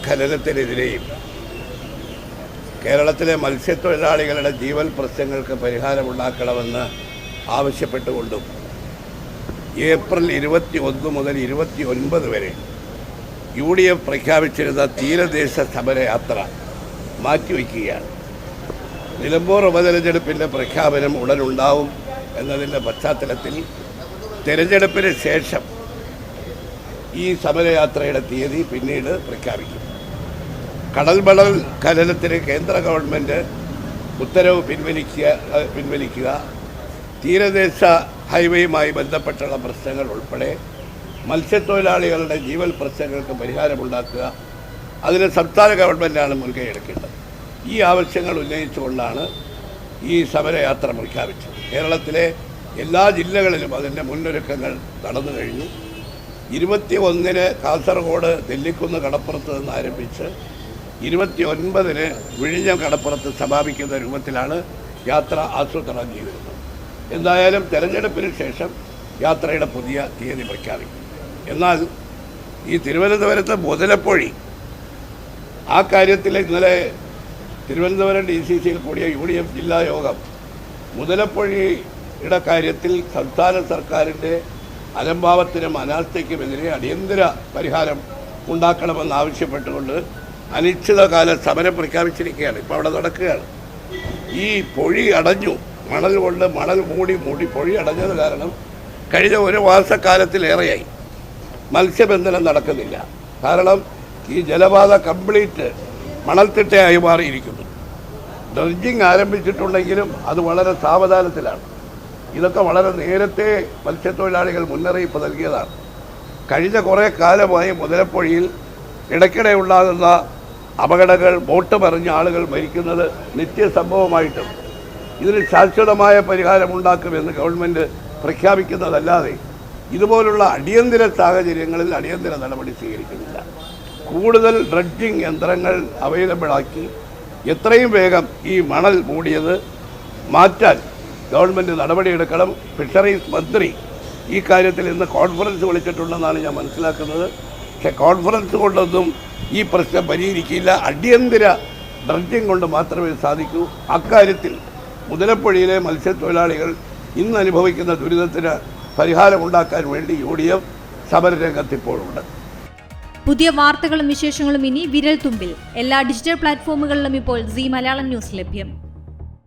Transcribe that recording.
ഖനനത്തിനെതിരെയും കേരളത്തിലെ മത്സ്യത്തൊഴിലാളികളുടെ ജീവൽ പ്രശ്നങ്ങൾക്ക് പരിഹാരമുണ്ടാക്കണമെന്ന് ആവശ്യപ്പെട്ടുകൊണ്ടും ഏപ്രിൽ 21 മുതൽ 29 വരെ UDF പ്രഖ്യാപിച്ചിരുന്ന തീരദേശ സമരയാത്ര മാറ്റിവെക്കുകയാണ്. നിലമ്പൂർ ഉപതെരഞ്ഞെടുപ്പിൻ്റെ പ്രഖ്യാപനം ഉടനുണ്ടാവും എന്നതിൻ്റെ പശ്ചാത്തലത്തിൽ തെരഞ്ഞെടുപ്പിന് ശേഷം ഈ സമരയാത്രയുടെ തീയതി പിന്നീട് പ്രഖ്യാപിക്കും. കടൽമണൽ ഖനനത്തിന് കേന്ദ്ര ഗവൺമെൻറ് ഉത്തരവ് പിൻവലിക്കുക, തീരദേശ ഹൈവേയുമായി ബന്ധപ്പെട്ടുള്ള പ്രശ്നങ്ങൾ ഉൾപ്പെടെ മത്സ്യത്തൊഴിലാളികളുടെ ജീവൽ പ്രശ്നങ്ങൾക്ക് പരിഹാരമുണ്ടാക്കുക, അതിന് സംസ്ഥാന ഗവൺമെൻറ്റാണ് മുൻകൈ എടുക്കേണ്ടത്. ഈ ആവശ്യങ്ങൾ ഉന്നയിച്ചുകൊണ്ടാണ് ഈ സമരയാത്ര പ്രഖ്യാപിച്ചത്. കേരളത്തിലെ എല്ലാ ജില്ലകളിലും അതിൻ്റെ മുന്നൊരുക്കങ്ങൾ നടന്നു കഴിഞ്ഞു. 21-ന് കാസർഗോഡ് നെല്ലിക്കുന്ന് കടപ്പുറത്ത് നിന്ന് ആരംഭിച്ച് 29-ന് വിഴിഞ്ഞം കടപ്പുറത്ത് സമാപിക്കുന്ന രൂപത്തിലാണ് യാത്ര ആസൂത്രണം ചെയ്തിരുന്നത്. എന്തായാലും തെരഞ്ഞെടുപ്പിന് ശേഷം യാത്രയുടെ പുതിയ തീയതി പ്രഖ്യാപിക്കും. എന്നാൽ ഈ തിരുവനന്തപുരത്ത് മുതലപ്പൊഴി, ആ കാര്യത്തിൽ ഇന്നലെ തിരുവനന്തപുരം DCCയിൽ കൂടിയ UDF ജില്ലാ യോഗം മുതലപ്പൊഴിയുടെ കാര്യത്തിൽ സംസ്ഥാന സർക്കാരിൻ്റെ അലംഭാവത്തിനും അനാസ്ഥയ്ക്കുമെതിരെ അടിയന്തര പരിഹാരം ഉണ്ടാക്കണമെന്നാവശ്യപ്പെട്ടുകൊണ്ട് അനിശ്ചിതകാല സമരം പ്രഖ്യാപിച്ചിരിക്കുകയാണ്. ഇപ്പോൾ അവിടെ നടക്കുകയാണ്. ഈ പൊഴി അടഞ്ഞു, മണൽ കൊണ്ട് മണൽ മൂടി പൊഴി അടഞ്ഞത് കാരണം കഴിഞ്ഞ ഒരു മാസക്കാലത്തിലേറെയായി മത്സ്യബന്ധനം നടക്കുന്നില്ല. കാരണം ഈ ജലപാത കംപ്ലീറ്റ് മണൽത്തിട്ടയായി മാറിയിരിക്കുന്നു. ഡ്രഡ്ജിങ് ആരംഭിച്ചിട്ടുണ്ടെങ്കിലും അത് വളരെ സാവധാനത്തിലാണ്. ഇതൊക്കെ വളരെ നേരത്തെ മത്സ്യത്തൊഴിലാളികൾ മുന്നറിയിപ്പ് നൽകിയതാണ്. കഴിഞ്ഞ കുറേ കാലമായി മുതലപ്പൊഴിയിൽ ഇടയ്ക്കിടെ ഉണ്ടാകുന്ന അപകടങ്ങൾ, ബോട്ട് മറിഞ്ഞ ആളുകൾ മരിക്കുന്നത് നിത്യസംഭവമായിട്ടും ഇതിന് ശാശ്വതമായ പരിഹാരമുണ്ടാക്കുമെന്ന് ഗവൺമെൻറ് പ്രഖ്യാപിക്കുന്നതല്ലാതെ ഇതുപോലുള്ള അടിയന്തര സാഹചര്യങ്ങളിൽ അടിയന്തര നടപടി സ്വീകരിക്കുന്നില്ല. കൂടുതൽ ഡ്രഡ്ജിങ് യന്ത്രങ്ങൾ അവൈലബിളാക്കി എത്രയും വേഗം ഈ മണൽ മൂടിയത് മാറ്റാൻ ഗവൺമെൻറ് നടപടിയെടുക്കണം. ഫിഷറീസ് മന്ത്രി ഈ കാര്യത്തിൽ ഇന്ന് കോൺഫറൻസ് വിളിച്ചിട്ടുണ്ടെന്നാണ് ഞാൻ മനസ്സിലാക്കുന്നത്. പക്ഷേ കോൺഫറൻസ് കൊണ്ടൊന്നും ഈ പ്രശ്നം പരിഹരിക്കില്ല. അടിയന്തര ഡ്രഡ്ജിങ് കൊണ്ട് മാത്രമേ സാധിക്കൂ. അക്കാര്യത്തിൽ മുതലപ്പൊഴിയിലെ മത്സ്യത്തൊഴിലാളികൾ ഇന്ന് അനുഭവിക്കുന്ന ദുരിതത്തിന് പരിഹാരമുണ്ടാക്കാൻ വേണ്ടി UDF സമരരംഗത്തിപ്പോഴുണ്ട്. പുതിയ വാർത്തകളും വിശേഷങ്ങളും ഇനി വിരൽ തുമ്പിൽ. എല്ലാ ഡിജിറ്റൽ പ്ലാറ്റ്ഫോമുകളിലും ഇപ്പോൾ സീ മലയാളം ന്യൂസ് ലഭ്യം.